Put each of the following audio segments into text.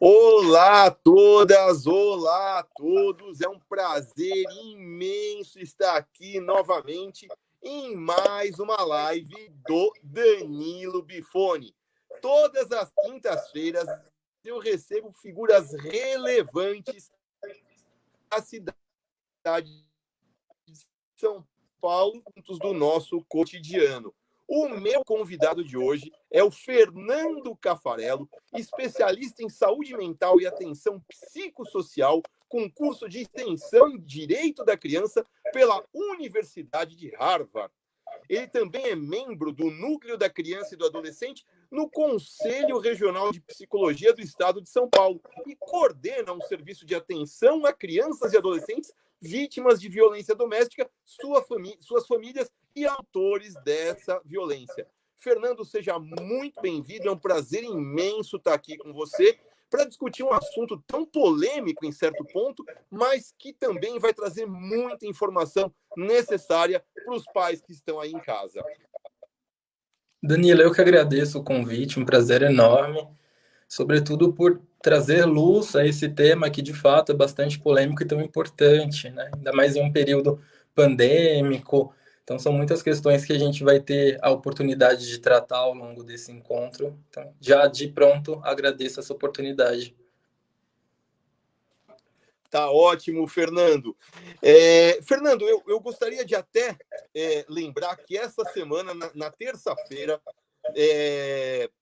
Olá a todas, olá a todos. É um prazer imenso estar aqui novamente em mais uma live do Danilo Bifone. Todas as quintas-feiras eu recebo figuras relevantes da cidade de São Paulo, pontos do nosso cotidiano. O meu convidado de hoje é o Fernando Caffarello, especialista em saúde mental e atenção psicossocial, com curso de extensão em Direito da Criança pela Universidade de Harvard. Ele também é membro do Núcleo da Criança e do Adolescente no Conselho Regional de Psicologia do Estado de São Paulo e coordena um serviço de atenção a crianças e adolescentes vítimas de violência doméstica, suas famílias e autores dessa violência. Fernando, seja muito bem-vindo, é um prazer imenso estar aqui com você para discutir um assunto tão polêmico em certo ponto, mas que também vai trazer muita informação necessária para os pais que estão aí em casa. Danilo, eu que agradeço o convite, um prazer enorme, sobretudo por trazer luz a esse tema que de fato é bastante polêmico e tão importante, né? Ainda mais em um período pandêmico. Então são muitas questões que a gente vai ter a oportunidade de tratar ao longo desse encontro. Então, já de pronto, agradeço essa oportunidade. Tá ótimo, Fernando. Fernando, eu gostaria de até lembrar que essa semana, na terça-feira,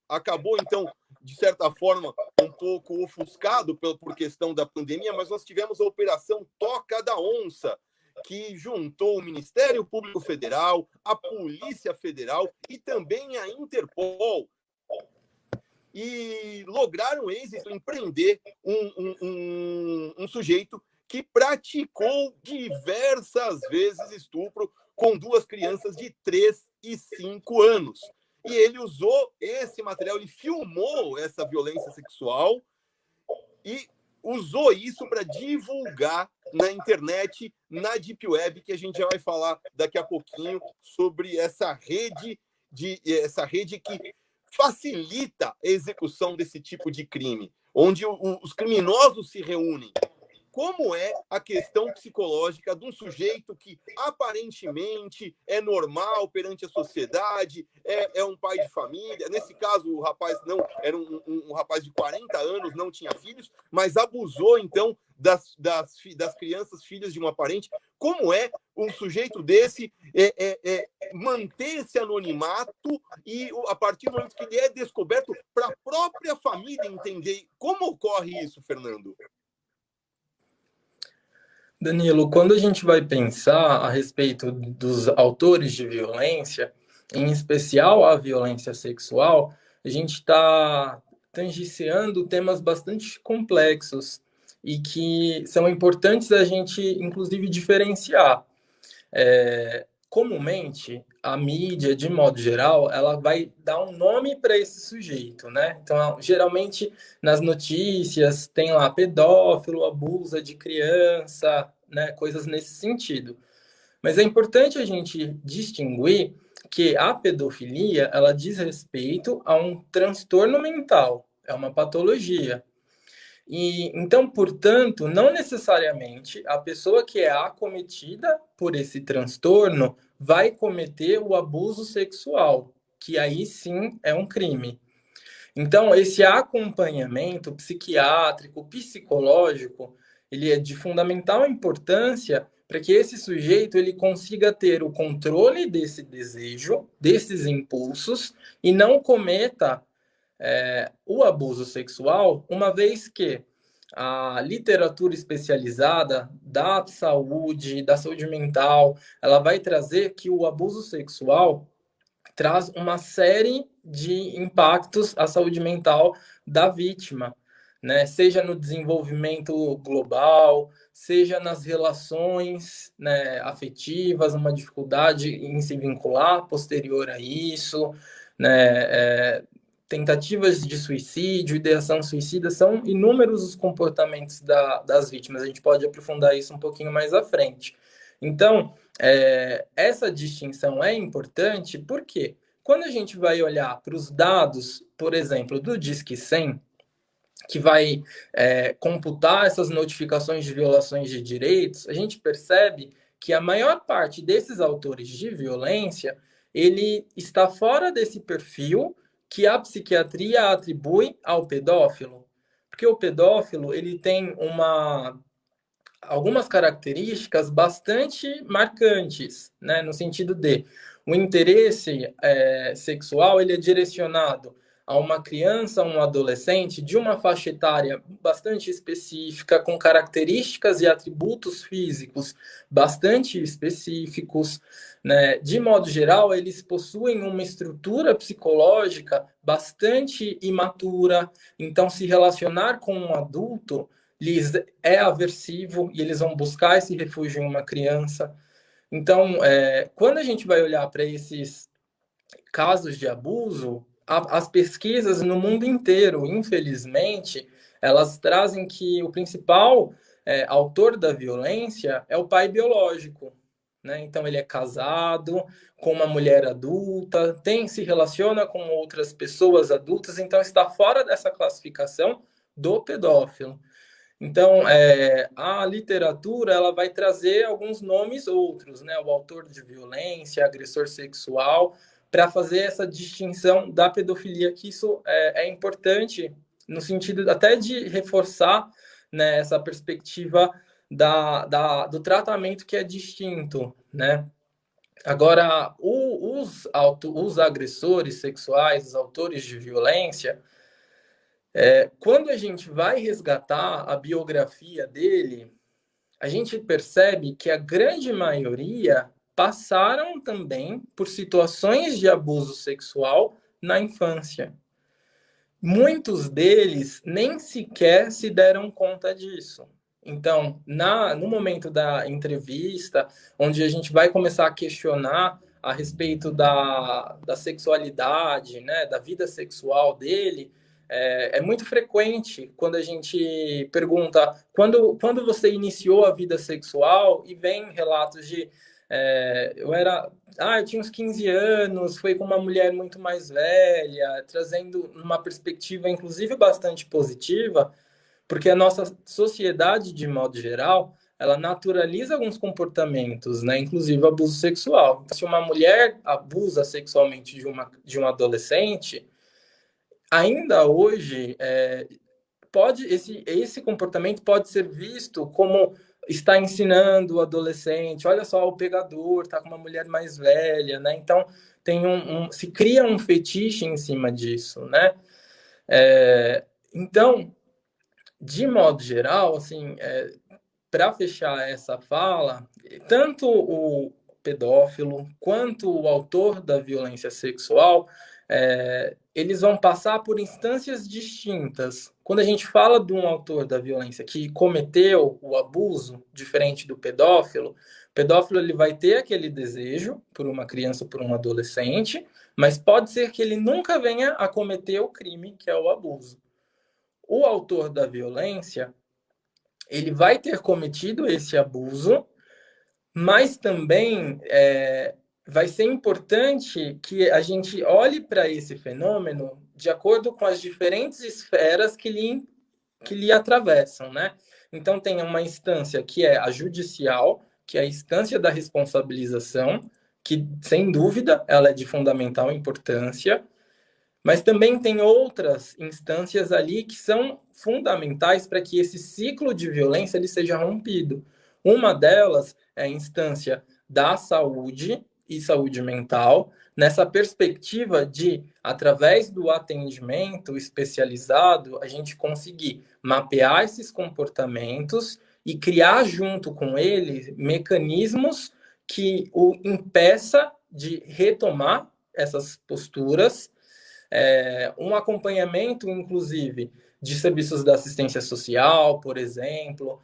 acabou, então, de certa forma, um pouco ofuscado por questão da pandemia, mas nós tivemos a Operação Toca da Onça, que juntou o Ministério Público Federal, a Polícia Federal e também a Interpol, e lograram êxito em prender um sujeito que praticou diversas vezes estupro com duas crianças de 3 e 5 anos. E ele usou esse material, ele filmou essa violência sexual e usou isso para divulgar na internet, na Deep Web, que a gente já vai falar daqui a pouquinho sobre essa rede que facilita a execução desse tipo de crime, onde os criminosos se reúnem. Como é a questão psicológica de um sujeito que aparentemente é normal perante a sociedade, é um pai de família. Nesse caso, o rapaz não era um rapaz de 40 anos, não tinha filhos, mas abusou, então, das crianças, filhas de uma parente. Como é um sujeito desse manter esse anonimato e, a partir do momento que ele é descoberto, para a própria família entender como ocorre isso, Fernando? Danilo, quando a gente vai pensar a respeito dos autores de violência, em especial a violência sexual, a gente está tangenciando temas bastante complexos e que são importantes a gente, inclusive, diferenciar. Comumente, a mídia, de modo geral, ela vai dar um nome para esse sujeito, né? Então, geralmente, nas notícias, tem lá pedófilo, abusa de criança, né? Coisas nesse sentido. Mas é importante a gente distinguir que a pedofilia, ela diz respeito a um transtorno mental, é uma patologia. E então, portanto, não necessariamente a pessoa que é acometida por esse transtorno vai cometer o abuso sexual, que aí sim é um crime. Então, esse acompanhamento psiquiátrico, psicológico, ele é de fundamental importância para que esse sujeito ele consiga ter o controle desse desejo, desses impulsos, e não cometa o abuso sexual, uma vez que a literatura especializada da saúde mental, ela vai trazer que o abuso sexual traz uma série de impactos à saúde mental da vítima, né? Seja no desenvolvimento global, seja nas relações, né, afetivas, uma dificuldade em se vincular posterior a isso, né? Tentativas de suicídio, ideação suicida, são inúmeros os comportamentos das vítimas. A gente pode aprofundar isso um pouquinho mais à frente. Então, essa distinção é importante porque quando a gente vai olhar para os dados, por exemplo, do Disque 100, que vai computar essas notificações de violações de direitos, a gente percebe que a maior parte desses autores de violência, ele está fora desse perfil que a psiquiatria atribui ao pedófilo. Porque o pedófilo, ele tem algumas características bastante marcantes, né? No sentido de o interesse sexual ele é direcionado a uma criança, a um adolescente de uma faixa etária bastante específica, com características e atributos físicos bastante específicos, né? De modo geral, eles possuem uma estrutura psicológica bastante imatura, então se relacionar com um adulto lhes é aversivo e eles vão buscar esse refúgio em uma criança. Então, quando a gente vai olhar para esses casos de abuso, as pesquisas no mundo inteiro, infelizmente, elas trazem que o principal autor da violência é o pai biológico, né? Então, ele é casado com uma mulher adulta, se relaciona com outras pessoas adultas, então está fora dessa classificação do pedófilo. Então, a literatura ela vai trazer alguns nomes outros, né? O autor de violência, agressor sexual, para fazer essa distinção da pedofilia, que isso é importante no sentido até de reforçar, né, essa perspectiva do tratamento que é distinto, né? Agora, os agressores sexuais, os autores de violência, quando a gente vai resgatar a biografia dele, a gente percebe que a grande maioria passaram também por situações de abuso sexual na infância. Muitos deles nem sequer se deram conta disso. Então, no momento da entrevista, onde a gente vai começar a questionar a respeito da sexualidade, né, da vida sexual dele, é muito frequente quando a gente pergunta quando você iniciou a vida sexual e vem relatos de eu tinha uns 15 anos, foi com uma mulher muito mais velha, trazendo uma perspectiva, inclusive, bastante positiva, porque a nossa sociedade, de modo geral, ela naturaliza alguns comportamentos, né? Inclusive abuso sexual. Então, se uma mulher abusa sexualmente de um adolescente, ainda hoje esse comportamento pode ser visto como está ensinando o adolescente, olha só, o pegador está com uma mulher mais velha, né? Então tem se cria um fetiche em cima disso, né? Então, de modo geral, assim, para fechar essa fala, tanto o pedófilo quanto o autor da violência sexual, eles vão passar por instâncias distintas. Quando a gente fala de um autor da violência que cometeu o abuso, diferente do pedófilo, o pedófilo ele vai ter aquele desejo por uma criança ou por um adolescente, mas pode ser que ele nunca venha a cometer o crime, que é o abuso. O autor da violência, ele vai ter cometido esse abuso, mas também vai ser importante que a gente olhe para esse fenômeno de acordo com as diferentes esferas que lhe atravessam, né? Então, tem uma instância que é a judicial, que é a instância da responsabilização, que, sem dúvida, ela é de fundamental importância, mas também tem outras instâncias ali que são fundamentais para que esse ciclo de violência ele seja rompido. Uma delas é a instância da saúde e saúde mental, nessa perspectiva de, através do atendimento especializado, a gente conseguir mapear esses comportamentos e criar junto com ele mecanismos que o impeça de retomar essas posturas, um acompanhamento, inclusive, de serviços da assistência social, por exemplo,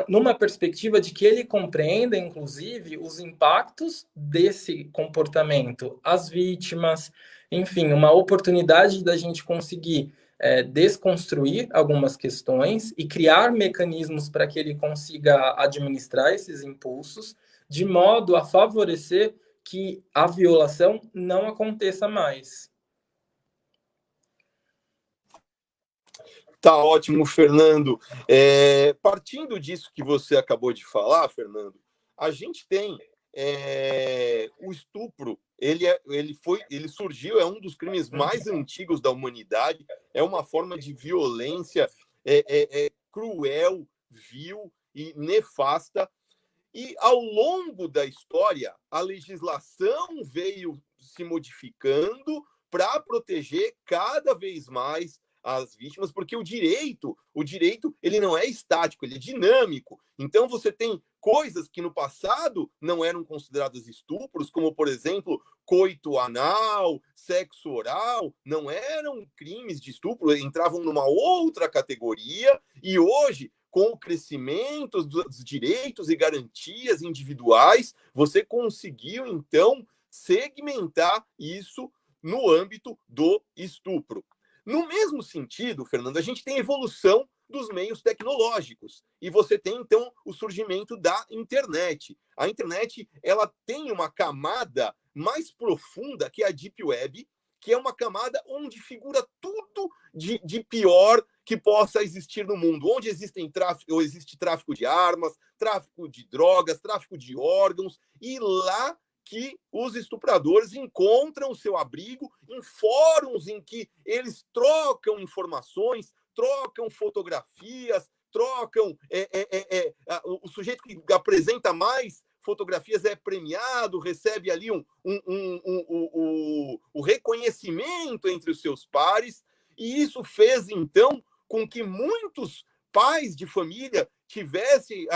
numa perspectiva de que ele compreenda, inclusive, os impactos desse comportamento às vítimas, enfim, uma oportunidade da gente conseguir desconstruir algumas questões e criar mecanismos para que ele consiga administrar esses impulsos, de modo a favorecer que a violação não aconteça mais. Tá ótimo, Fernando. Partindo disso que você acabou de falar, Fernando, a gente tem o estupro. Ele surgiu, é um dos crimes mais antigos da humanidade. É uma forma de violência cruel, vil e nefasta. E ao longo da história, a legislação veio se modificando para proteger cada vez mais as vítimas, porque o direito, ele não é estático, ele é dinâmico. Então você tem coisas que no passado não eram consideradas estupros, como por exemplo, coito anal, sexo oral, não eram crimes de estupro, entravam numa outra categoria, e hoje com o crescimento dos direitos e garantias individuais, você conseguiu, então, segmentar isso no âmbito do estupro. No mesmo sentido, Fernando, a gente tem evolução dos meios tecnológicos. E você tem, então, o surgimento da internet. A internet, ela tem uma camada mais profunda, que é a Deep Web, que é uma camada onde figura tudo de pior que possa existir no mundo, onde existe tráfico de armas, tráfico de drogas, tráfico de órgãos, e lá que os estupradores encontram o seu abrigo em fóruns em que eles trocam informações, trocam fotografias, trocam... o sujeito que apresenta mais fotografias é premiado, recebe ali o reconhecimento entre os seus pares, e isso fez, então, com que muitos pais de família tivessem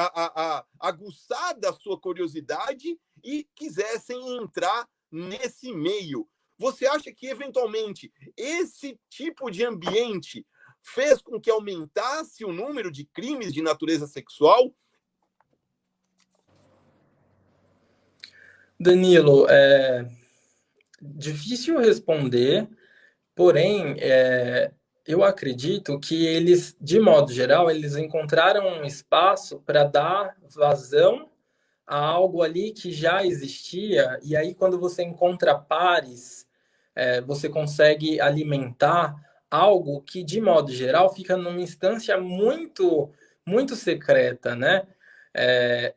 aguçada a sua curiosidade e quisessem entrar nesse meio. Você acha que, eventualmente, esse tipo de ambiente fez com que aumentasse o número de crimes de natureza sexual? Danilo, é difícil responder, porém, eu acredito que eles, de modo geral, eles encontraram um espaço para dar vazão a algo ali que já existia, e aí quando você encontra pares, você consegue alimentar algo que, de modo geral, fica numa instância muito, muito secreta, né?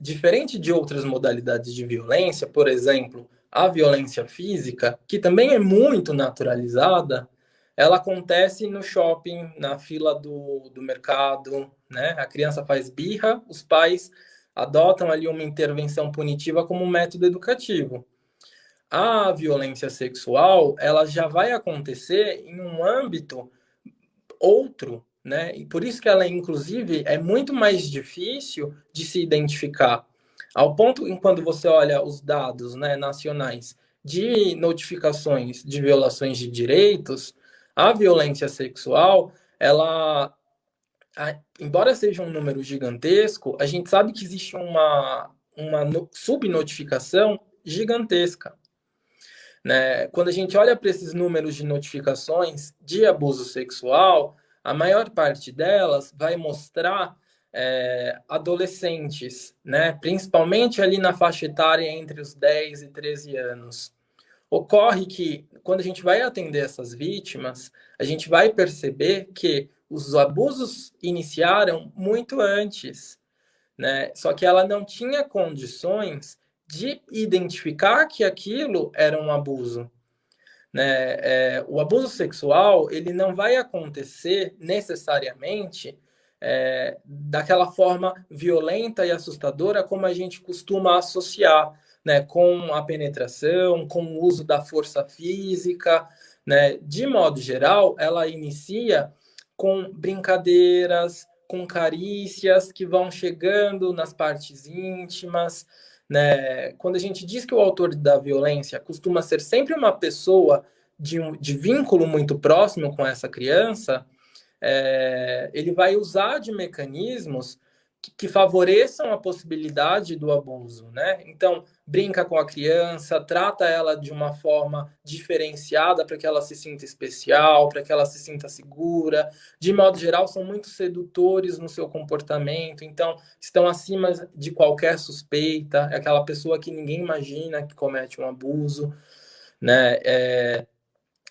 Diferente de outras modalidades de violência, por exemplo, a violência física, que também é muito naturalizada, ela acontece no shopping, na fila do mercado, né? A criança faz birra, os pais adotam ali uma intervenção punitiva como um método educativo. A violência sexual, ela já vai acontecer em um âmbito outro, né? E por isso que ela, inclusive, é muito mais difícil de se identificar. Ao ponto em quando você olha os dados, né, nacionais de notificações de violações de direitos, a violência sexual, ela, embora seja um número gigantesco, a gente sabe que existe uma subnotificação gigantesca, né? Quando a gente olha para esses números de notificações de abuso sexual, a maior parte delas vai mostrar adolescentes, né? Principalmente ali na faixa etária entre os 10 e 13 anos. Ocorre que, quando a gente vai atender essas vítimas, a gente vai perceber que os abusos iniciaram muito antes, né? Só que ela não tinha condições de identificar que aquilo era um abuso, né? O abuso sexual, ele não vai acontecer necessariamente daquela forma violenta e assustadora como a gente costuma associar, né? Com a penetração, com o uso da força física, né? De modo geral, ela inicia com brincadeiras, com carícias que vão chegando nas partes íntimas, né? Quando a gente diz que o autor da violência costuma ser sempre uma pessoa de vínculo muito próximo com essa criança, ele vai usar de mecanismos que favoreçam a possibilidade do abuso, né? Então, brinca com a criança, trata ela de uma forma diferenciada para que ela se sinta especial, para que ela se sinta segura. De modo geral, são muito sedutores no seu comportamento, então estão acima de qualquer suspeita, é aquela pessoa que ninguém imagina que comete um abuso, né?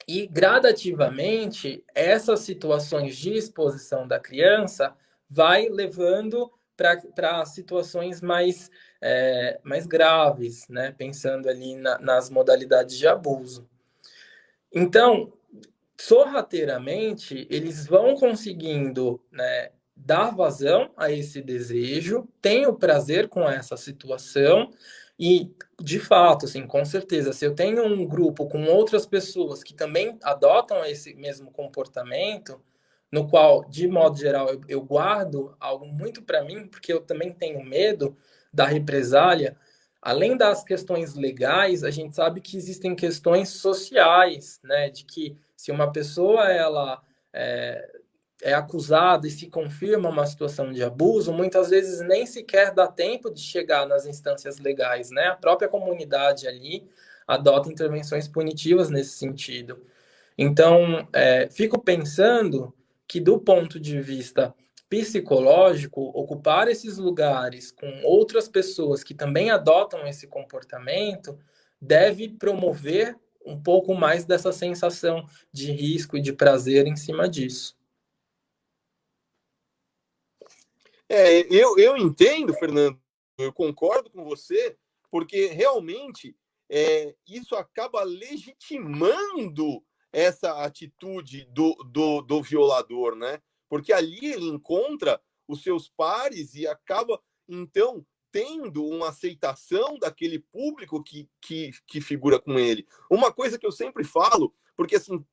E gradativamente, essas situações de exposição da criança vai levando para situações mais graves, né? Pensando ali nas modalidades de abuso. Então, sorrateiramente, eles vão conseguindo, né, dar vazão a esse desejo, tem o prazer com essa situação e, de fato, assim, com certeza, se eu tenho um grupo com outras pessoas que também adotam esse mesmo comportamento, no qual, de modo geral, eu guardo algo muito para mim, porque eu também tenho medo da represália. Além das questões legais, a gente sabe que existem questões sociais, né, de que se uma pessoa ela é, é acusada e se confirma uma situação de abuso, muitas vezes nem sequer dá tempo de chegar nas instâncias legais, né? A própria comunidade ali adota intervenções punitivas nesse sentido. Então, fico pensando que, do ponto de vista psicológico, ocupar esses lugares com outras pessoas que também adotam esse comportamento deve promover um pouco mais dessa sensação de risco e de prazer em cima disso. Eu entendo, Fernando, eu concordo com você, porque realmente isso acaba legitimando essa atitude do violador, né? Porque ali ele encontra os seus pares e acaba, então, tendo uma aceitação daquele público que figura com ele. Uma coisa que eu sempre falo, porque assim,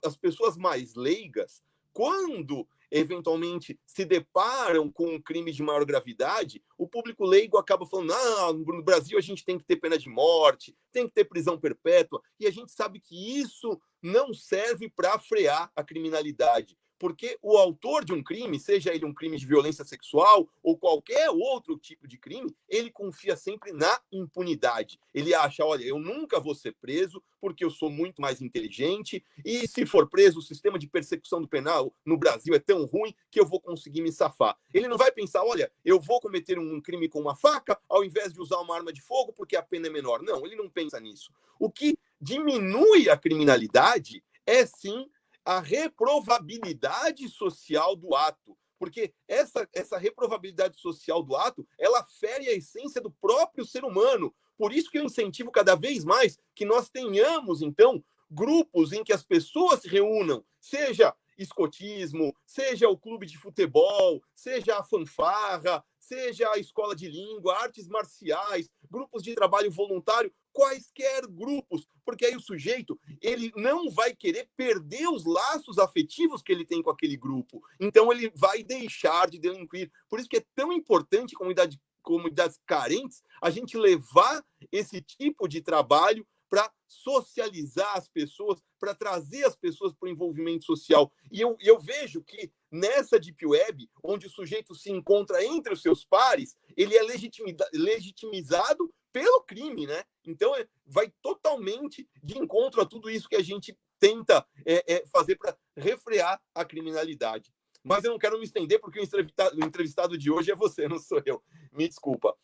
as pessoas mais leigas, quando eventualmente se deparam com um crime de maior gravidade, o público leigo acaba falando: ah, no Brasil a gente tem que ter pena de morte, tem que ter prisão perpétua, e a gente sabe que isso não serve para frear a criminalidade. Porque o autor de um crime, seja ele um crime de violência sexual ou qualquer outro tipo de crime, ele confia sempre na impunidade. Ele acha: olha, eu nunca vou ser preso porque eu sou muito mais inteligente, e se for preso, o sistema de persecução do penal no Brasil é tão ruim que eu vou conseguir me safar. Ele não vai pensar: olha, eu vou cometer um crime com uma faca ao invés de usar uma arma de fogo porque a pena é menor. Não, ele não pensa nisso. O que diminui a criminalidade é sim a reprovabilidade social do ato. Porque essa reprovabilidade social do ato, ela fere a essência do próprio ser humano. Por isso que eu incentivo cada vez mais que nós tenhamos, então, grupos em que as pessoas se reúnam, seja escotismo, seja o clube de futebol, seja a fanfarra, seja a escola de língua, artes marciais, grupos de trabalho voluntário, quaisquer grupos, porque aí o sujeito ele não vai querer perder os laços afetivos que ele tem com aquele grupo. Então ele vai deixar de delinquir. Por isso que é tão importante comunidades carentes a gente levar esse tipo de trabalho para socializar as pessoas, para trazer as pessoas para o envolvimento social. E eu vejo que nessa Deep Web, onde o sujeito se encontra entre os seus pares, ele é legitimizado pelo crime, né? Então, vai totalmente de encontro a tudo isso que a gente tenta fazer para refrear a criminalidade. Mas eu não quero me estender, porque o entrevistado de hoje é você, não sou eu. Me desculpa.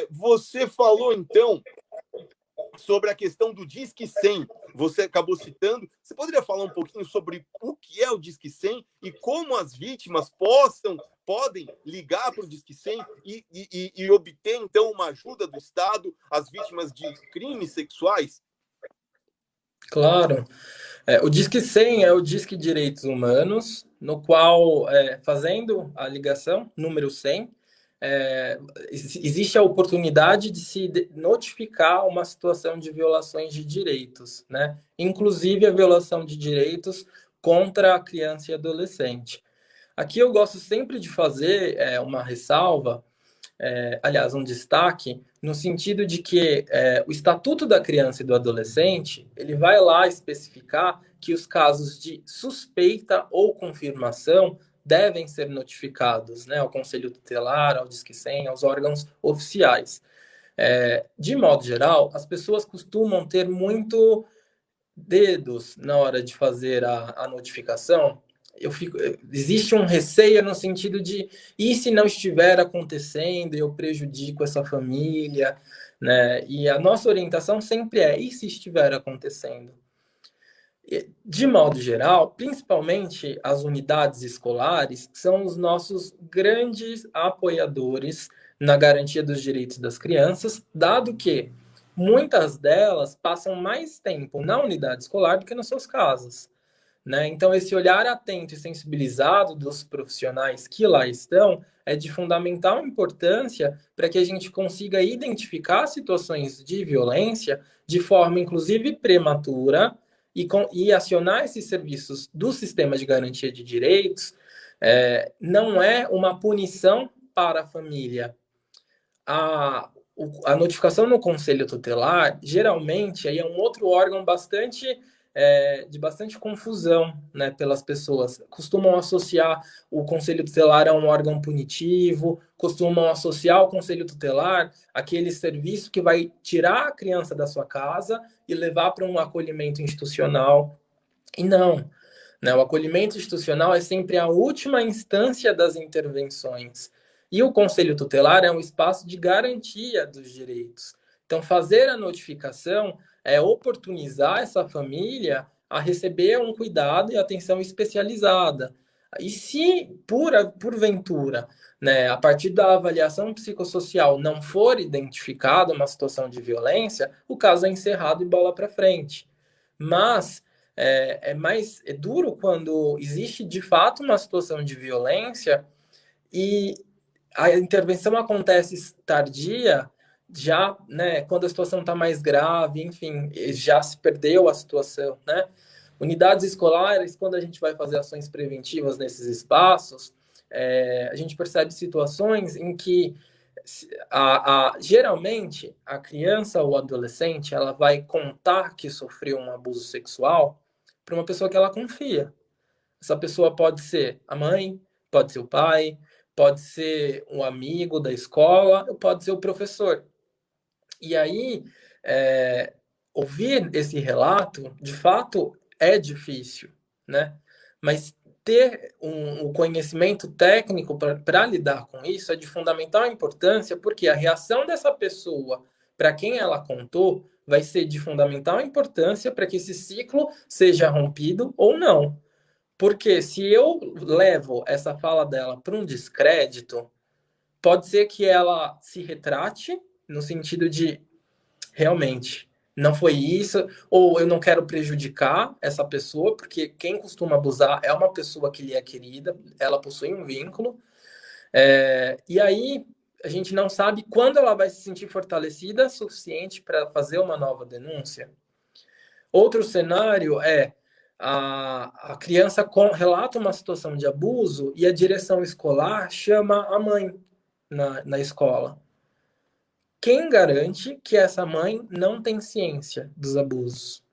Você falou, então, sobre a questão do Disque 100. Você acabou citando. Você poderia falar um pouquinho sobre o que é o Disque 100 e como as vítimas podem ligar para o Disque 100 e obter, então, uma ajuda do Estado às vítimas de crimes sexuais? Claro. O Disque 100 é o Disque Direitos Humanos, no qual, fazendo a ligação, número 100, existe a oportunidade de se notificar uma situação de violações de direitos, né? Inclusive a violação de direitos contra a criança e adolescente. Aqui eu gosto sempre de fazer uma ressalva, aliás, um destaque, no sentido de que o Estatuto da Criança e do Adolescente, ele vai lá especificar que os casos de suspeita ou confirmação devem ser notificados, né, ao Conselho Tutelar, ao Disque 100, aos órgãos oficiais. De modo geral, as pessoas costumam ter muito dedos na hora de fazer a notificação. Existe um receio no sentido de, e se não estiver acontecendo, eu prejudico essa família, né? E a nossa orientação sempre é, e se estiver acontecendo? De modo geral, principalmente as unidades escolares são os nossos grandes apoiadores na garantia dos direitos das crianças, dado que muitas delas passam mais tempo na unidade escolar do que nas suas casas, né? Então, esse olhar atento e sensibilizado dos profissionais que lá estão é de fundamental importância para que a gente consiga identificar situações de violência de forma, inclusive, prematura e acionar esses serviços do sistema de garantia de direitos. Não é uma punição para a família. A notificação no conselho tutelar, geralmente, aí é um outro órgão de bastante confusão, né, pelas pessoas. Costumam associar o conselho tutelar a um órgão punitivo, costumam associar o conselho tutelar àquele serviço que vai tirar a criança da sua casa e levar para um acolhimento institucional. E não, né? O acolhimento institucional é sempre a última instância das intervenções. E o conselho tutelar é um espaço de garantia dos direitos. Então, fazer a notificação é oportunizar essa família a receber um cuidado e atenção especializada. E se, porventura, né, a partir da avaliação psicossocial não for identificada uma situação de violência, o caso é encerrado e bola para frente. Mas é duro quando existe de fato uma situação de violência e a intervenção acontece tardia, já, né, quando a situação está mais grave, enfim, já se perdeu a situação, né? Unidades escolares, quando a gente vai fazer ações preventivas nesses espaços, a gente percebe situações em que geralmente a criança ou adolescente ela vai contar que sofreu um abuso sexual para uma pessoa que ela confia. Essa pessoa pode ser a mãe, pode ser o pai, pode ser um amigo da escola, ou pode ser o professor. E aí, ouvir esse relato, de fato, é difícil, né? Mas ter um conhecimento técnico para lidar com isso é de fundamental importância, porque a reação dessa pessoa para quem ela contou vai ser de fundamental importância para que esse ciclo seja rompido ou não. Porque se eu levo essa fala dela para um descrédito, pode ser que ela se retrate no sentido de realmente não foi isso, ou eu não quero prejudicar essa pessoa, porque quem costuma abusar é uma pessoa que lhe é querida, ela possui um vínculo, e aí a gente não sabe quando ela vai se sentir fortalecida suficiente para fazer uma nova denúncia. Outro cenário é a criança relata uma situação de abuso e a direção escolar chama a mãe na escola. Quem garante que essa mãe não tem ciência dos abusos?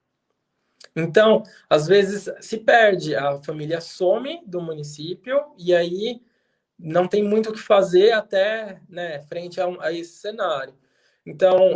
Então, às vezes se perde, a família some do município e aí não tem muito o que fazer até, né, frente a esse cenário. Então,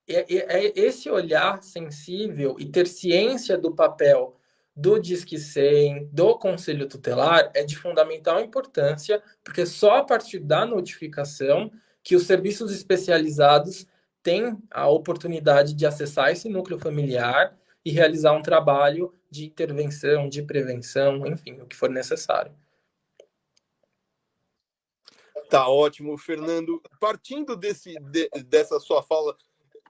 esse olhar sensível e ter ciência do papel do Disque 100, do Conselho Tutelar, é de fundamental importância, porque só a partir da notificação que os serviços especializados têm a oportunidade de acessar esse núcleo familiar e realizar um trabalho de intervenção, de prevenção, enfim, o que for necessário. Tá ótimo, Fernando. Partindo dessa sua fala,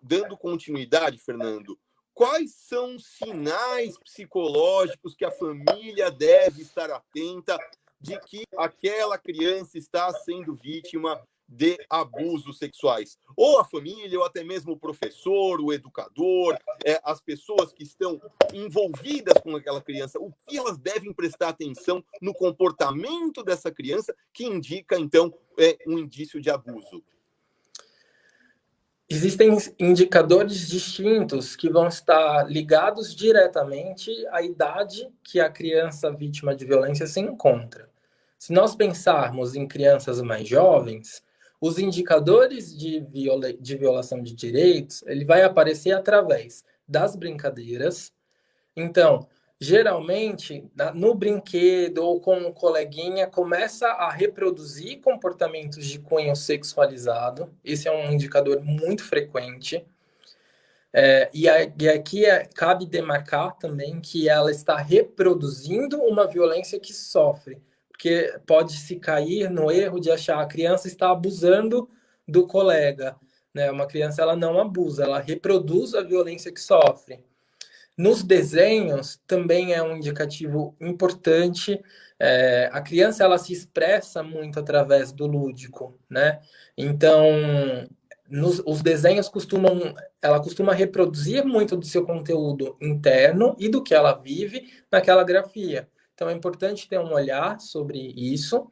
dando continuidade, Fernando, quais são os sinais psicológicos que a família deve estar atenta de que aquela criança está sendo vítima de abusos sexuais? Ou a família, ou até mesmo o professor, o educador, as pessoas que estão envolvidas com aquela criança, o que elas devem prestar atenção no comportamento dessa criança que indica, então, um indício de abuso? Existem indicadores distintos que vão estar ligados diretamente à idade que a criança vítima de violência se encontra. Se nós pensarmos em crianças mais jovens, os indicadores de violação de direitos, ele vai aparecer através das brincadeiras. Então, geralmente, no brinquedo ou com um coleguinha, começa a reproduzir comportamentos de cunho sexualizado. Esse é um indicador muito frequente. E aqui cabe demarcar também que ela está reproduzindo uma violência que sofre, porque pode-se cair no erro de achar a criança está abusando do colega, né? Uma criança ela não abusa, ela reproduz a violência que sofre. Nos desenhos também é um indicativo importante. A criança ela se expressa muito através do lúdico, né? Então, os desenhos ela costuma reproduzir muito do seu conteúdo interno e do que ela vive naquela grafia. Então, é importante ter um olhar sobre isso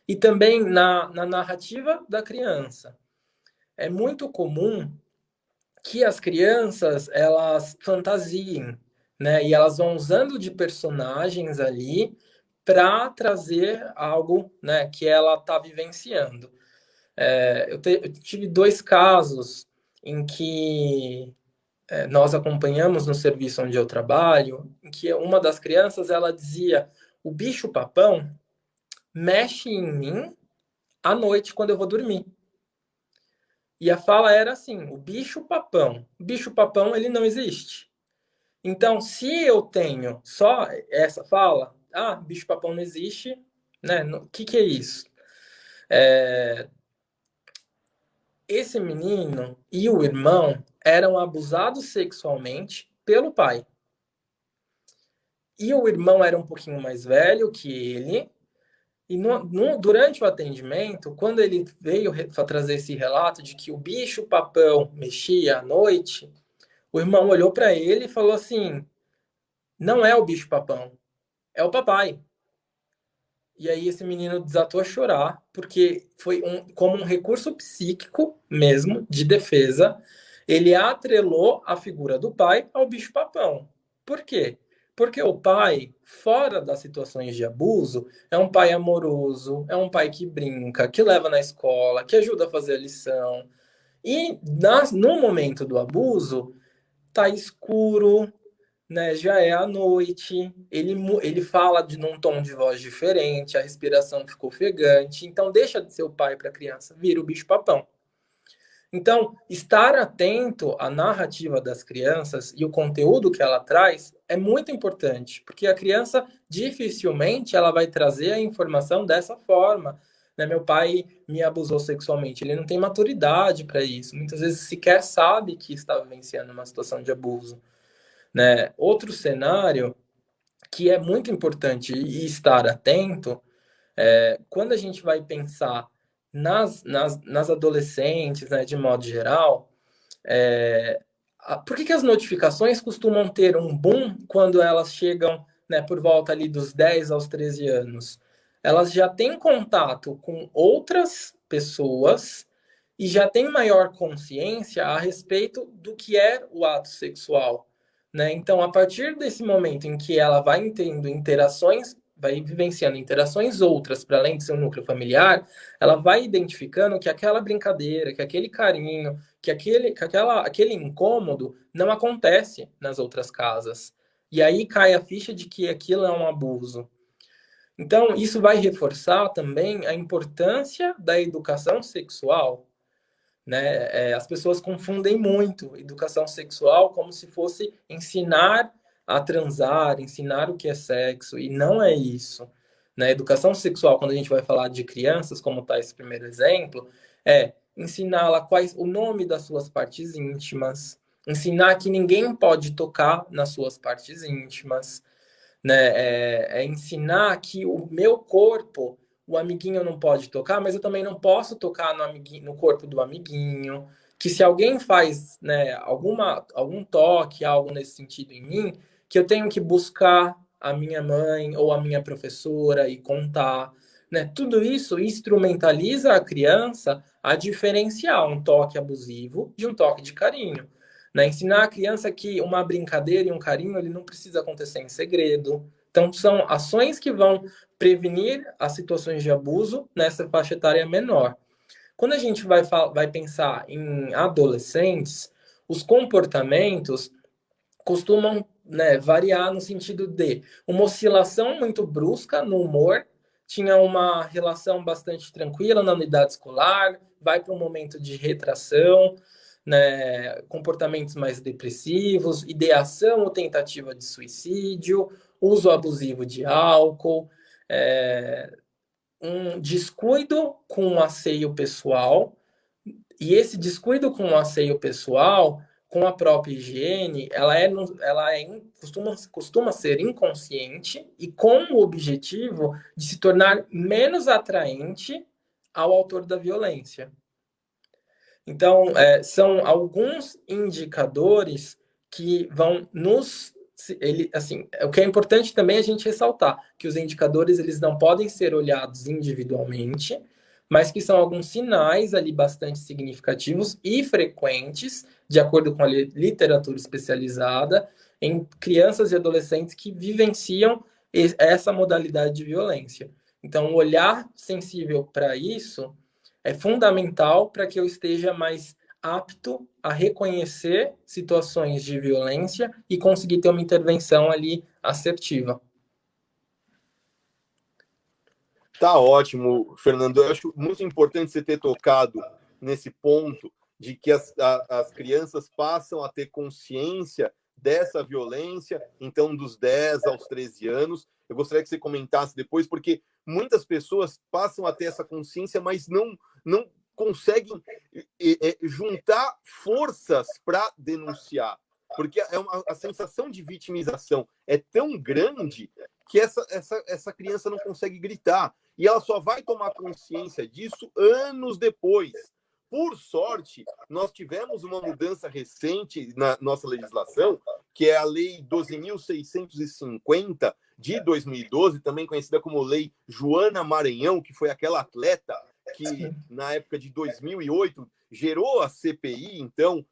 e também na narrativa da criança. É muito comum que as crianças elas fantasiem, né? E elas vão usando de personagens ali para trazer algo, né, que ela está vivenciando. Eu tive dois casos em que nós acompanhamos no serviço onde eu trabalho, em que uma das crianças ela dizia: o bicho-papão mexe em mim à noite quando eu vou dormir. E a fala era assim: o bicho-papão ele não existe. Então, se eu tenho só essa fala, bicho-papão não existe, né? O que é isso? Esse menino e o irmão eram abusados sexualmente pelo pai. E o irmão era um pouquinho mais velho que ele. E durante o atendimento, quando ele veio trazer esse relato de que o bicho-papão mexia à noite, o irmão olhou para ele e falou assim: não é o bicho-papão, é o papai. E aí esse menino desatou a chorar, porque foi como um recurso psíquico mesmo, de defesa, ele atrelou a figura do pai ao bicho-papão. Por quê? Porque o pai, fora das situações de abuso, é um pai amoroso, é um pai que brinca, que leva na escola, que ajuda a fazer a lição. E no momento do abuso, tá escuro, né? Já é à noite, ele fala num tom de voz diferente, a respiração ficou ofegante, então deixa de ser o pai para a criança, vira o bicho-papão. Então, estar atento à narrativa das crianças e o conteúdo que ela traz é muito importante, porque a criança dificilmente ela vai trazer a informação dessa forma. Né? Meu pai me abusou sexualmente, ele não tem maturidade para isso, muitas vezes sequer sabe que está vivenciando uma situação de abuso. Né? Outro cenário que é muito importante estar atento quando a gente vai pensar nas adolescentes, né, de modo geral, por que as notificações costumam ter um boom quando elas chegam, né, por volta ali dos 10 aos 13 anos? Elas já têm contato com outras pessoas e já têm maior consciência a respeito do que é o ato sexual. Né? Então, a partir desse momento em que ela vai tendo interações, vai vivenciando interações outras para além do seu núcleo familiar, ela vai identificando que aquela brincadeira, que aquele carinho, aquele incômodo não acontece nas outras casas. E aí cai a ficha de que aquilo é um abuso. Então, isso vai reforçar também a importância da educação sexual. Né? As pessoas confundem muito educação sexual como se fosse ensinar a transar, ensinar o que é sexo, e não é isso. Né? Educação sexual, quando a gente vai falar de crianças, como está esse primeiro exemplo, é ensiná-la o nome das suas partes íntimas, ensinar que ninguém pode tocar nas suas partes íntimas, né? Ensinar que o meu corpo, o amiguinho não pode tocar, mas eu também não posso tocar no corpo do amiguinho. Que se alguém faz, né, algum toque, algo nesse sentido em mim, que eu tenho que buscar a minha mãe ou a minha professora e contar. Né? Tudo isso instrumentaliza a criança a diferenciar um toque abusivo de um toque de carinho. Né? Ensinar a criança que uma brincadeira e um carinho ele não precisa acontecer em segredo. Então, são ações que vão prevenir as situações de abuso nessa faixa etária menor. Quando a gente vai pensar em adolescentes, os comportamentos costumam, né, variar no sentido de uma oscilação muito brusca no humor, tinha uma relação bastante tranquila na unidade escolar, vai para um momento de retração, né, comportamentos mais depressivos, ideação ou tentativa de suicídio, uso abusivo de álcool, um descuido com o asseio pessoal, e esse descuido com o asseio pessoal, com a própria higiene, costuma ser inconsciente e com o objetivo de se tornar menos atraente ao autor da violência. Então, são alguns indicadores que vão nos... assim, o que é importante também a gente ressaltar, que os indicadores eles não podem ser olhados individualmente, mas que são alguns sinais ali bastante significativos e frequentes, de acordo com a literatura especializada, em crianças e adolescentes que vivenciam essa modalidade de violência. Então, o olhar sensível para isso é fundamental para que eu esteja mais apto a reconhecer situações de violência e conseguir ter uma intervenção ali assertiva. Tá ótimo, Fernando. Eu acho muito importante você ter tocado nesse ponto de que as crianças passam a ter consciência dessa violência, então, dos 10 aos 13 anos. Eu gostaria que você comentasse depois, porque muitas pessoas passam a ter essa consciência, mas não conseguem juntar forças para denunciar, porque a sensação de vitimização é tão grande que essa criança não consegue gritar. E ela só vai tomar consciência disso anos depois. Por sorte, nós tivemos uma mudança recente na nossa legislação, que é a Lei 12.650 de 2012, também conhecida como Lei Joana Maranhão, que foi aquela atleta que, na época de 2008, gerou a CPI, então,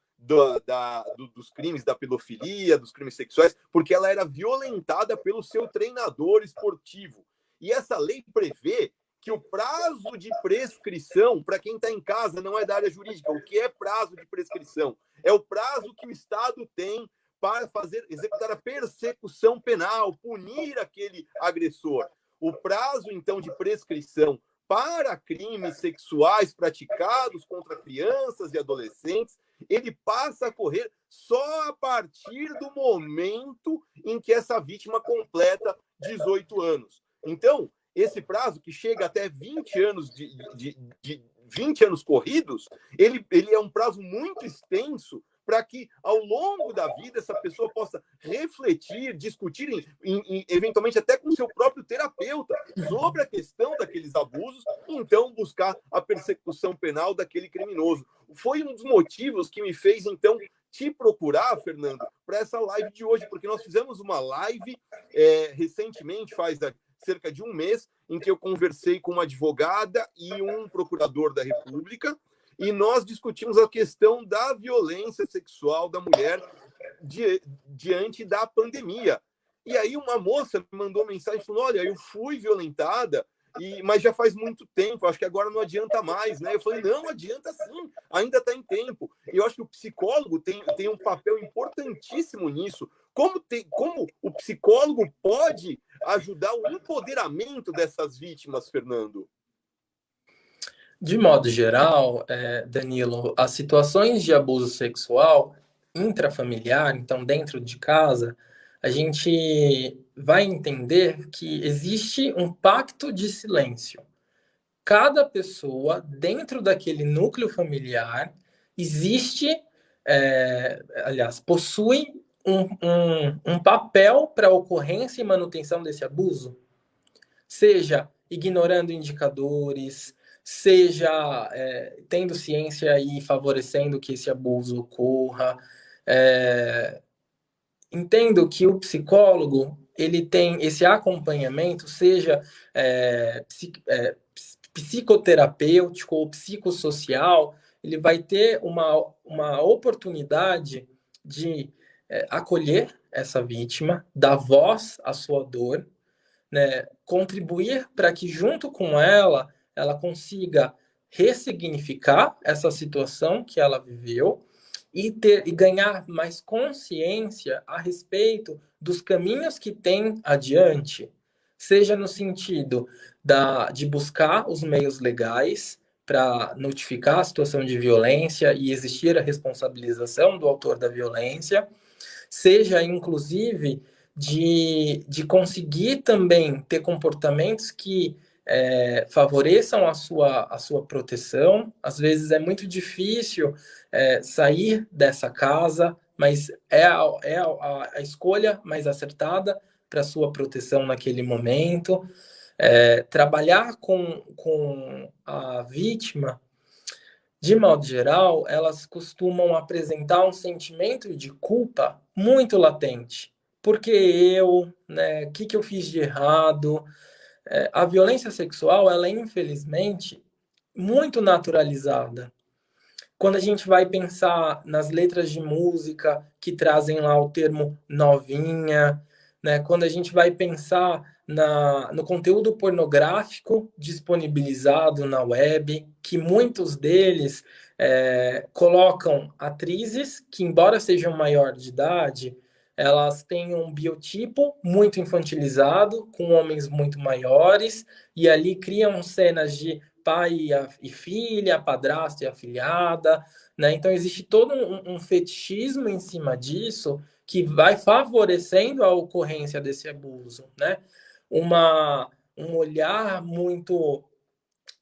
dos crimes da pedofilia, dos crimes sexuais, porque ela era violentada pelo seu treinador esportivo. E essa lei prevê que o prazo de prescrição, para quem está em casa, não é da área jurídica. O que é prazo de prescrição? É o prazo que o Estado tem para executar a persecução penal, punir aquele agressor. O prazo, então, de prescrição para crimes sexuais praticados contra crianças e adolescentes, ele passa a correr só a partir do momento em que essa vítima completa 18 anos. Então, esse prazo, que chega até 20 anos, de 20 anos corridos, ele é um prazo muito extenso para que, ao longo da vida, essa pessoa possa refletir, discutir, eventualmente até com o seu próprio terapeuta, sobre a questão daqueles abusos, e então buscar a persecução penal daquele criminoso. Foi um dos motivos que me fez, então, te procurar, Fernando, para essa live de hoje, porque nós fizemos uma live recentemente, faz cerca de um mês, em que eu conversei com uma advogada e um procurador da República, e nós discutimos a questão da violência sexual da mulher diante da pandemia. E aí uma moça me mandou mensagem falando: olha, eu fui violentada, mas já faz muito tempo, acho que agora não adianta mais, né? Eu falei: não, adianta sim, ainda está em tempo. E eu acho que o psicólogo tem um papel importantíssimo nisso. Como o psicólogo pode ajudar o empoderamento dessas vítimas, Fernando? De modo geral, Danilo, as situações de abuso sexual intrafamiliar, então dentro de casa, a gente vai entender que existe um pacto de silêncio. Cada pessoa, dentro daquele núcleo familiar, possui um papel para a ocorrência e manutenção desse abuso, seja ignorando indicadores, seja tendo ciência e favorecendo que esse abuso ocorra. Entendo que o psicólogo ele tem esse acompanhamento, seja psicoterapêutico ou psicossocial, ele vai ter uma oportunidade de acolher essa vítima, dar voz à sua dor, né, contribuir para que, junto com ela consiga ressignificar essa situação que ela viveu e ganhar mais consciência a respeito dos caminhos que tem adiante, seja no sentido de buscar os meios legais para notificar a situação de violência e existir a responsabilização do autor da violência, seja inclusive de conseguir também ter comportamentos que favoreçam a sua proteção. Às vezes é muito difícil sair dessa casa, mas a escolha mais acertada para sua proteção naquele momento. Trabalhar com a vítima, de modo geral, elas costumam apresentar um sentimento de culpa muito latente. Porque eu, né? O que, que eu fiz de errado? A violência sexual, ela é, infelizmente, muito naturalizada. Quando a gente vai pensar nas letras de música que trazem lá o termo novinha, né? Quando a gente vai pensar no conteúdo pornográfico disponibilizado na web, que muitos deles colocam atrizes que, embora sejam maior de idade, elas têm um biotipo muito infantilizado, com homens muito maiores, e ali criam cenas de pai e filha, padrasto e afilhada, né? Então existe todo um fetichismo em cima disso que vai favorecendo a ocorrência desse abuso, né? Um olhar muito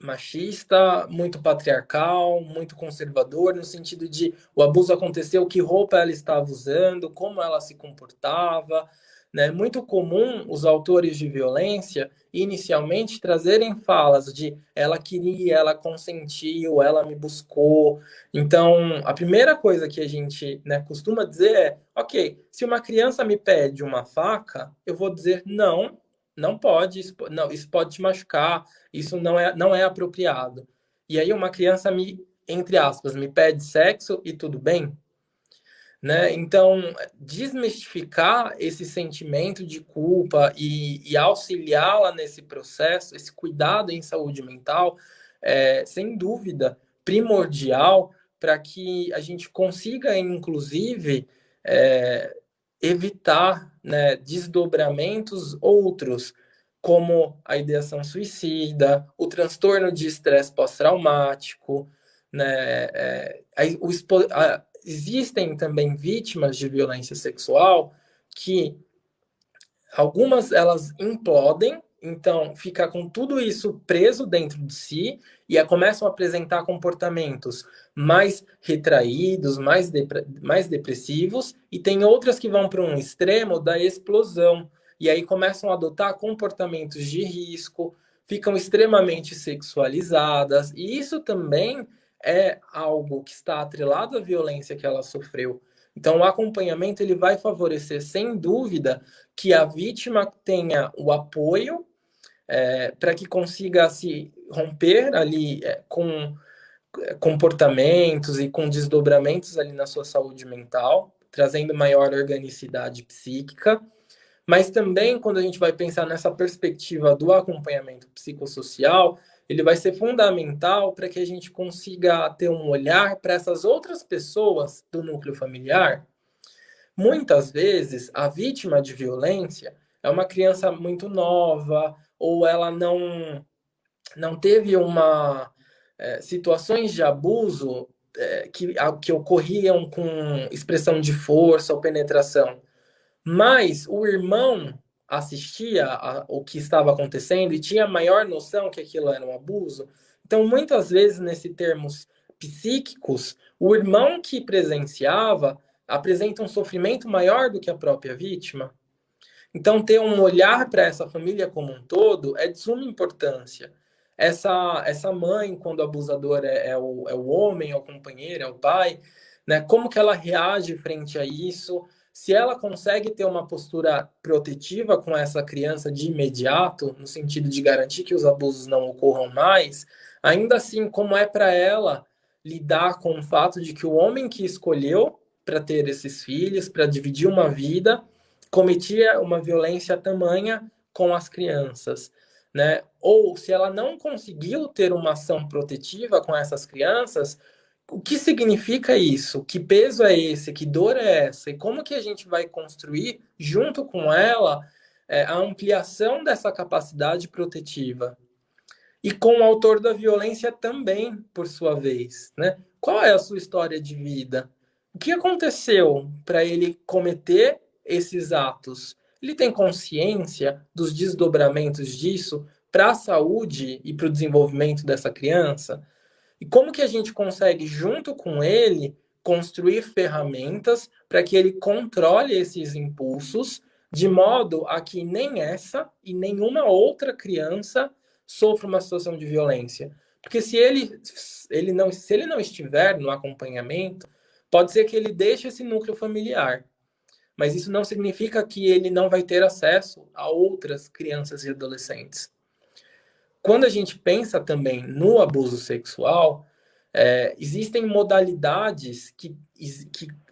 machista, muito patriarcal, muito conservador, no sentido de o abuso aconteceu, que roupa ela estava usando, como ela se comportava, né? Muito comum os autores de violência inicialmente trazerem falas de ela queria, ela consentiu, ela me buscou. Então, a primeira coisa que a gente, né, costuma dizer é, ok, se uma criança me pede uma faca, eu vou dizer não, não pode, não, isso pode te machucar, isso não é apropriado. E aí uma criança entre aspas, me pede sexo e tudo bem, né? Então, desmistificar esse sentimento de culpa e auxiliá-la nesse processo, esse cuidado em saúde mental, sem dúvida, primordial para que a gente consiga, inclusive, evitar, né, desdobramentos outros, como a ideação suicida, o transtorno de estresse pós-traumático, né, existem também vítimas de violência sexual que algumas elas implodem, então fica com tudo isso preso dentro de si e começam a apresentar comportamentos mais retraídos, mais depressivos, e tem outras que vão para um extremo da explosão, e aí começam a adotar comportamentos de risco, ficam extremamente sexualizadas, e isso também é algo que está atrelado à violência que ela sofreu. Então, o acompanhamento ele vai favorecer, sem dúvida, que a vítima tenha o apoio para que consiga se romper ali com comportamentos e com desdobramentos ali na sua saúde mental, trazendo maior organicidade psíquica. Mas também, quando a gente vai pensar nessa perspectiva do acompanhamento psicossocial, ele vai ser fundamental para que a gente consiga ter um olhar para essas outras pessoas do núcleo familiar. Muitas vezes, a vítima de violência é uma criança muito nova, ou ela não teve situações de abuso que ocorriam com expressão de força ou penetração. Mas o irmão assistia o que estava acontecendo e tinha maior noção que aquilo era um abuso. Então, muitas vezes, nesses termos psíquicos, o irmão que presenciava apresenta um sofrimento maior do que a própria vítima. Então, ter um olhar para essa família como um todo é de suma importância. Essa mãe, quando o abusador é o homem, é o companheiro, é o pai, né? Como que ela reage frente a isso? Se ela consegue ter uma postura protetiva com essa criança de imediato, no sentido de garantir que os abusos não ocorram mais, ainda assim, como é para ela lidar com o fato de que o homem que escolheu para ter esses filhos, para dividir uma vida, cometia uma violência tamanha com as crianças, né? Ou se ela não conseguiu ter uma ação protetiva com essas crianças, o que significa isso? Que peso é esse? Que dor é essa? E como que a gente vai construir, junto com ela, a ampliação dessa capacidade protetiva? e com o autor da violência também, por sua vez, né? Qual é a sua história de vida? O que aconteceu para ele cometer esses atos? Ele tem consciência dos desdobramentos disso para a saúde e para o desenvolvimento dessa criança? E como que a gente consegue, junto com ele, construir ferramentas para que ele controle esses impulsos, de modo a que nem essa e nenhuma outra criança sofra uma situação de violência? Porque se ele não estiver no acompanhamento, pode ser que ele deixe esse núcleo familiar, mas isso não significa que ele não vai ter acesso a outras crianças e adolescentes. Quando a gente pensa também no abuso sexual, existem modalidades que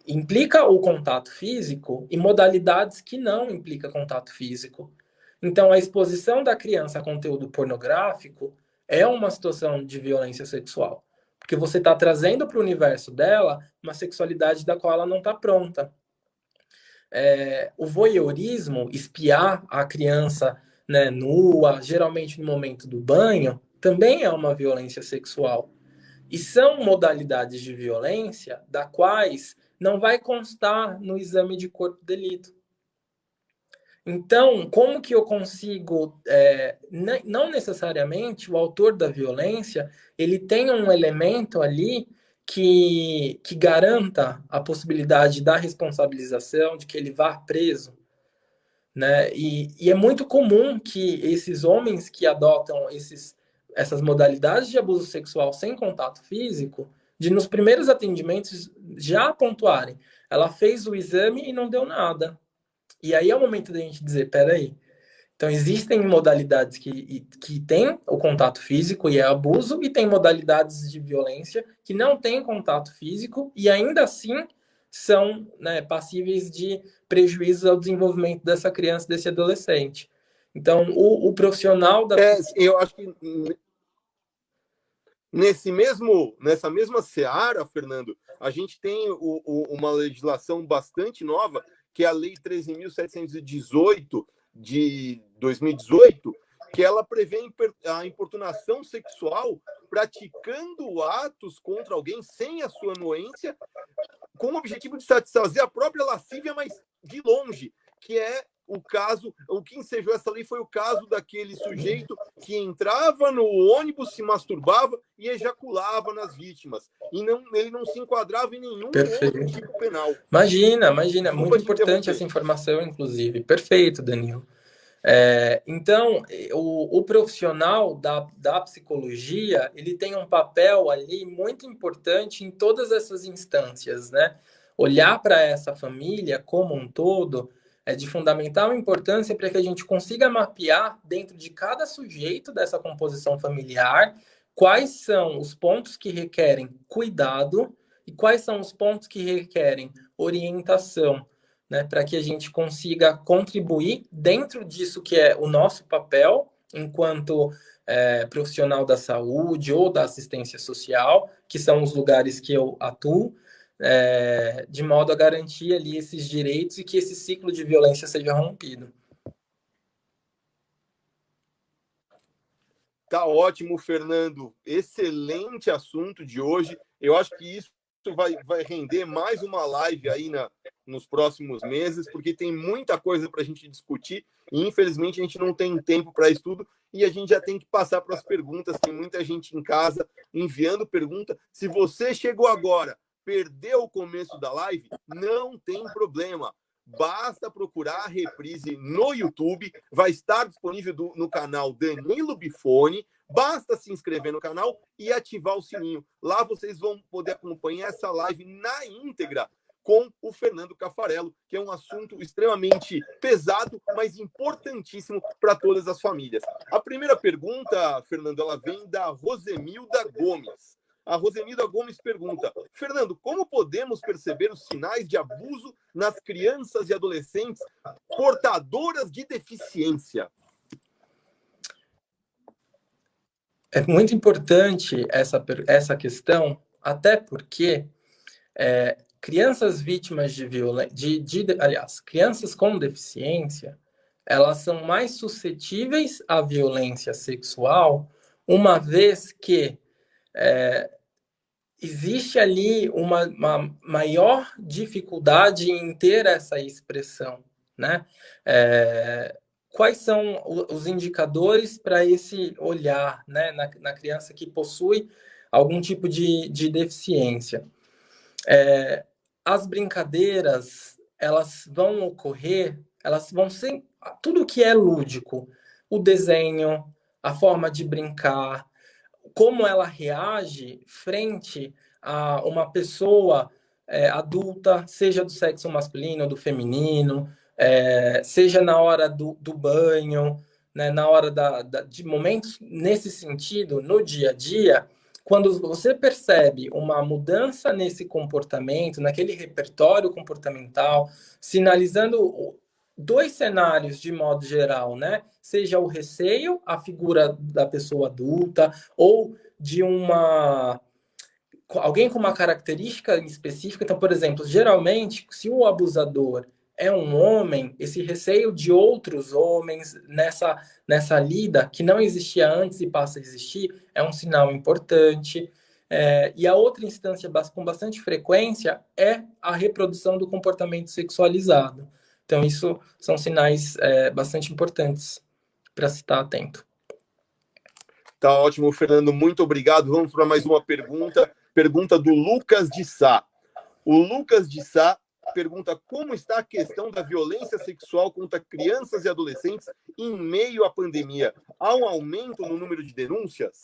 implica o contato físico e modalidades que não implicam contato físico. Então, a exposição da criança a conteúdo pornográfico é uma situação de violência sexual, porque você está trazendo para o universo dela uma sexualidade da qual ela não está pronta. O voyeurismo, espiar a criança, né, nua, geralmente no momento do banho, também é uma violência sexual. E são modalidades de violência da quais não vai constar no exame de corpo de delito. Então, como que eu consigo, não necessariamente o autor da violência, ele tem um elemento ali que garanta a possibilidade da responsabilização, de que ele vá preso, né? E é muito comum que esses homens que adotam essas modalidades de abuso sexual sem contato físico, de nos primeiros atendimentos já pontuarem, ela fez o exame e não deu nada. E aí é o momento da gente dizer, peraí, então existem modalidades que têm o contato físico e é abuso, e tem modalidades de violência que não têm contato físico e ainda assim são, né, passíveis de prejuízos ao desenvolvimento dessa criança, desse adolescente. Então, o profissional da... Eu acho que nessa mesma seara, Fernando, a gente tem uma legislação bastante nova, que é a Lei 13.718 de 2018, que ela prevê a importunação sexual praticando atos contra alguém sem a sua anuência, com o objetivo de satisfazer a própria lascívia, mas de longe, que é o caso, o que ensejou essa lei foi o caso daquele sujeito que entrava no ônibus, se masturbava e ejaculava nas vítimas. E ele não se enquadrava em nenhum outro tipo penal. Imagina, muito importante essa informação, inclusive. Perfeito, Danilo. Então, o profissional da psicologia, ele tem um papel ali muito importante em todas essas instâncias, né? Olhar para essa família como um todo é de fundamental importância para que a gente consiga mapear dentro de cada sujeito dessa composição familiar quais são os pontos que requerem cuidado e quais são os pontos que requerem orientação, né, para que a gente consiga contribuir dentro disso que é o nosso papel enquanto profissional da saúde ou da assistência social, que são os lugares que eu atuo, de modo a garantir ali esses direitos e que esse ciclo de violência seja rompido. Tá ótimo, Fernando. Excelente assunto de hoje. Eu acho que isso vai render mais uma live aí nos próximos meses, porque tem muita coisa para a gente discutir e, infelizmente, a gente não tem tempo para isso tudo e a gente já tem que passar para as perguntas. Tem muita gente em casa enviando pergunta. Se você chegou agora, perdeu o começo da live, não tem problema. Basta procurar a reprise no YouTube, vai estar disponível no canal Danilo Bifone. Basta se inscrever no canal e ativar o sininho. Lá vocês vão poder acompanhar essa live na íntegra com o Fernando Caffarello, que é um assunto extremamente pesado, mas importantíssimo para todas as famílias. A primeira pergunta, Fernando, ela vem da Rosemilda Gomes. A Rosemilda Gomes pergunta: Fernando, como podemos perceber os sinais de abuso nas crianças e adolescentes portadoras de deficiência? É muito importante essa questão, até porque crianças vítimas de violência, aliás, crianças com deficiência, elas são mais suscetíveis à violência sexual uma vez que existe ali uma maior dificuldade em ter essa expressão, né? Quais são os indicadores para esse olhar, né, na criança que possui algum tipo de deficiência? As brincadeiras, elas vão ocorrer, elas vão ser tudo que é lúdico, o desenho, a forma de brincar, como ela reage frente a uma pessoa adulta, seja do sexo masculino ou do feminino, seja na hora do banho, né, na hora de momentos nesse sentido, no dia a dia, quando você percebe uma mudança nesse comportamento, naquele repertório comportamental, sinalizando dois cenários de modo geral, né? Seja o receio, a figura da pessoa adulta, ou de alguém com uma característica específica. Então, por exemplo, geralmente, se o abusador é um homem, esse receio de outros homens nessa lida que não existia antes e passa a existir é um sinal importante. E a outra instância com bastante frequência é a reprodução do comportamento sexualizado. Então, isso são sinais bastante importantes para se estar atento. Tá ótimo, Fernando. Muito obrigado. Vamos para mais uma pergunta. Pergunta do Lucas de Sá. O Lucas de Sá pergunta como está a questão da violência sexual contra crianças e adolescentes em meio à pandemia. Há um aumento no número de denúncias?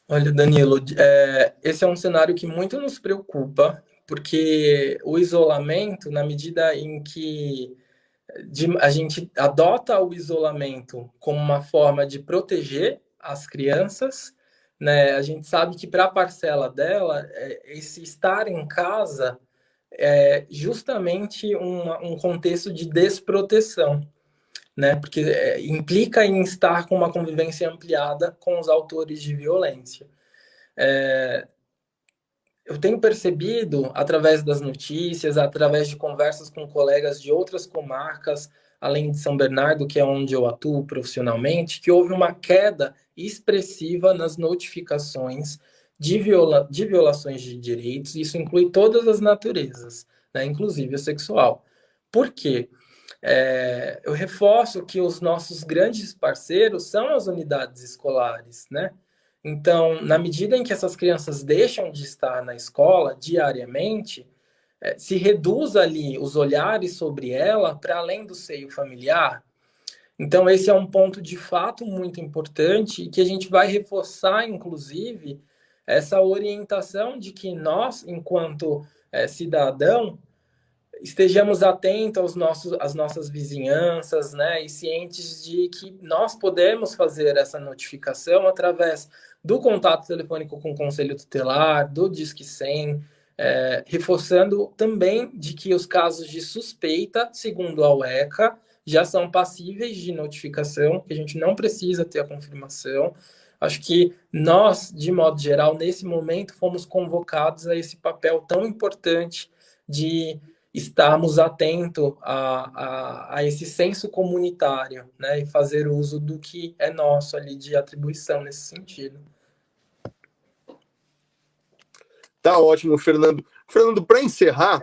Olha, Danilo, esse é um cenário que muito nos preocupa, porque o isolamento, na medida em que a gente adota o isolamento como uma forma de proteger as crianças, né? A gente sabe que para a parcela dela, esse estar em casa é justamente um contexto de desproteção, né? Porque implica em estar com uma convivência ampliada com os autores de violência. Eu tenho percebido, através das notícias, através de conversas com colegas de outras comarcas, além de São Bernardo, que é onde eu atuo profissionalmente, que houve uma queda expressiva nas notificações de violações de direitos. Isso inclui todas as naturezas, né, inclusive a sexual. Por quê? Eu reforço que os nossos grandes parceiros são as unidades escolares, né? Então, na medida em que essas crianças deixam de estar na escola diariamente, se reduz ali os olhares sobre ela para além do seio familiar. Então, esse é um ponto de fato muito importante e que a gente vai reforçar, inclusive, essa orientação de que nós, enquanto cidadão, estejamos atentos às nossas vizinhanças, né, e cientes de que nós podemos fazer essa notificação através do contato telefônico com o Conselho Tutelar, do Disque 100, reforçando também de que os casos de suspeita, segundo a UECA, já são passíveis de notificação, que a gente não precisa ter a confirmação. Acho que nós, de modo geral, nesse momento, fomos convocados a esse papel tão importante de estarmos atentos a esse senso comunitário, né, e fazer uso do que é nosso ali de atribuição nesse sentido. Tá ótimo, Fernando. Fernando, para encerrar,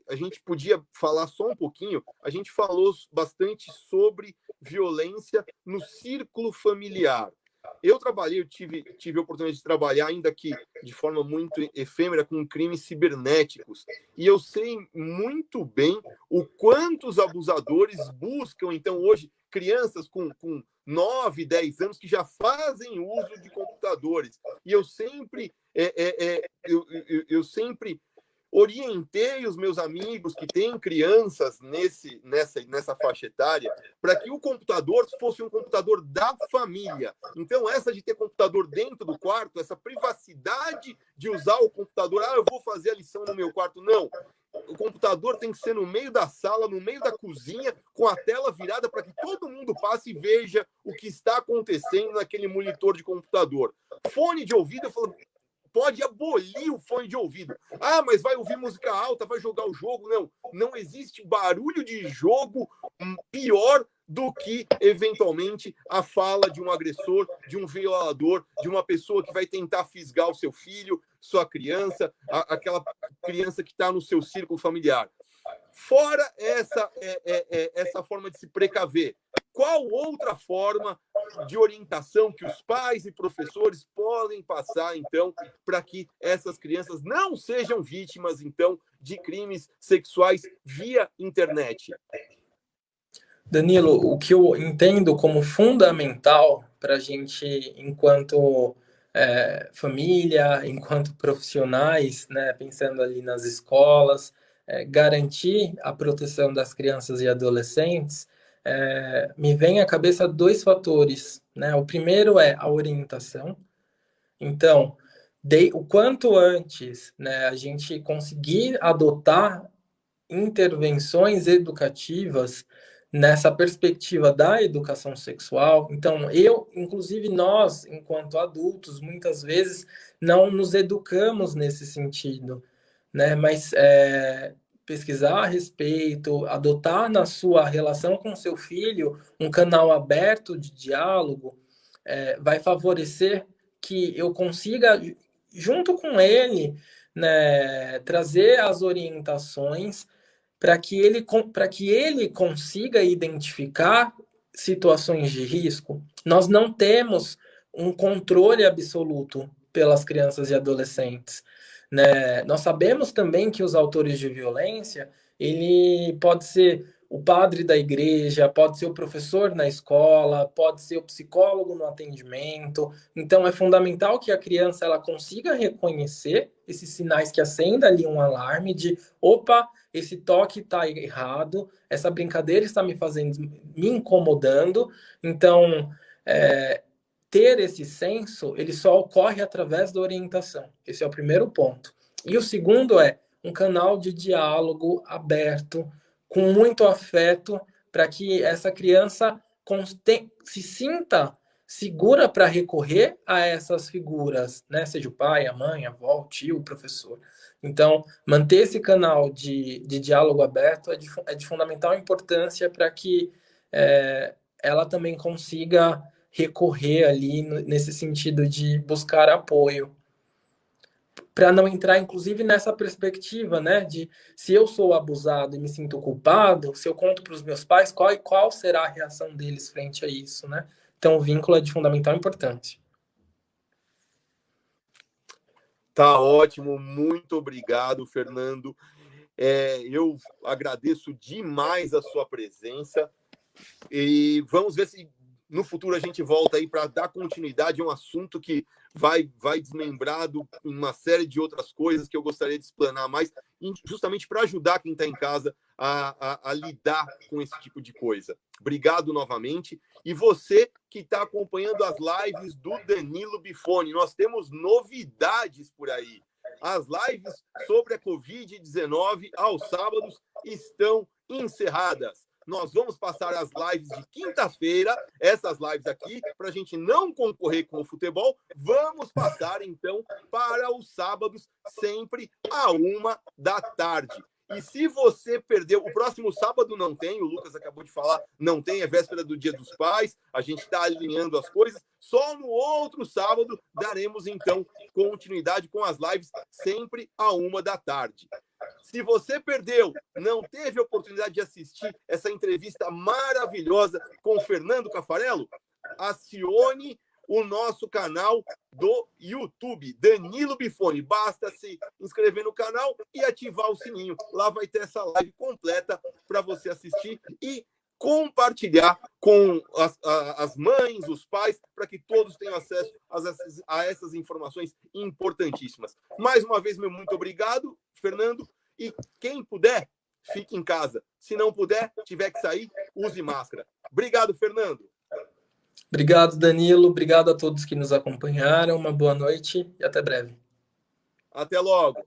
a gente podia falar só um pouquinho. A gente falou bastante sobre violência no círculo familiar. Eu tive a oportunidade de trabalhar, ainda que de forma muito efêmera, com crimes cibernéticos. E eu sei muito bem o quanto os abusadores buscam, então, hoje, crianças com 9, 10 anos que já fazem uso de computadores. E eu sempre orientei os meus amigos que têm crianças nessa faixa etária para que o computador fosse um computador da família. Então, essa de ter computador dentro do quarto, essa privacidade de usar o computador, eu vou fazer a lição no meu quarto. Não. O computador tem que ser no meio da sala, no meio da cozinha, com a tela virada para que todo mundo passe e veja o que está acontecendo naquele monitor de computador. Fone de ouvido, eu falo, pode abolir o fone de ouvido. Ah, mas vai ouvir música alta, vai jogar o jogo. Não existe barulho de jogo pior do que, eventualmente, a fala de um agressor, de um violador, de uma pessoa que vai tentar fisgar o seu filho, sua criança, aquela criança que está no seu círculo familiar. Fora essa forma de se precaver, qual outra forma de orientação que os pais e professores podem passar, então, para que essas crianças não sejam vítimas, então, de crimes sexuais via internet? Danilo, o que eu entendo como fundamental para a gente, enquanto família, enquanto profissionais, né, pensando ali nas escolas, garantir a proteção das crianças e adolescentes, me vem à cabeça dois fatores, né? O primeiro é a orientação. Então, o quanto antes, né, a gente conseguir adotar intervenções educativas nessa perspectiva da educação sexual. Então, inclusive nós, enquanto adultos, muitas vezes não nos educamos nesse sentido, né? Mas pesquisar a respeito, adotar na sua relação com seu filho um canal aberto de diálogo, vai favorecer que eu consiga, junto com ele, né, trazer as orientações para que ele consiga identificar situações de risco. Nós não temos um controle absoluto pelas crianças e adolescentes, né? Nós sabemos também que os autores de violência, ele pode ser o padre da igreja, pode ser o professor na escola, pode ser o psicólogo no atendimento. Então é fundamental que a criança ela consiga reconhecer esses sinais que acendam ali um alarme de, opa, esse toque está errado, essa brincadeira está me incomodando. Então, ter esse senso, ele só ocorre através da orientação. Esse é o primeiro ponto. E o segundo é um canal de diálogo aberto, com muito afeto, para que essa criança se sinta segura para recorrer a essas figuras, né? Seja o pai, a mãe, a avó, o tio, o professor. Então, manter esse canal de diálogo aberto é de fundamental importância para que ela também consiga recorrer ali nesse sentido de buscar apoio, para não entrar, inclusive, nessa perspectiva, né, de se eu sou abusado e me sinto culpado, se eu conto para os meus pais, qual será a reação deles frente a isso, né? Então, o vínculo é de fundamental importância. Tá ótimo, muito obrigado, Fernando. Eu agradeço demais a sua presença e vamos ver se no futuro a gente volta aí para dar continuidade a um assunto que vai desmembrado em uma série de outras coisas que eu gostaria de explanar mais, justamente para ajudar quem está em casa a lidar com esse tipo de coisa. Obrigado novamente. E você que está acompanhando as lives do Danilo Bifone, nós temos novidades por aí. As lives sobre a Covid-19 aos sábados estão encerradas. Nós vamos passar as lives de quinta-feira, essas lives aqui, para a gente não concorrer com o futebol. Vamos passar, então, para os sábados, sempre à 13h. E se você perdeu, o próximo sábado não tem, o Lucas acabou de falar, não tem, é véspera do Dia dos Pais, a gente está alinhando as coisas. Só no outro sábado daremos, então, continuidade com as lives, sempre à 13h. Se você perdeu, não teve a oportunidade de assistir essa entrevista maravilhosa com o Fernando Caffarello, acione o nosso canal do YouTube, Danilo Bifone. Basta se inscrever no canal e ativar o sininho. Lá vai ter essa live completa para você assistir e compartilhar com as mães, os pais, para que todos tenham acesso a essas informações importantíssimas. Mais uma vez, meu muito obrigado, Fernando. E quem puder, fique em casa. Se não puder, tiver que sair, use máscara. Obrigado, Fernando. Obrigado, Danilo. Obrigado a todos que nos acompanharam. Uma boa noite e até breve. Até logo.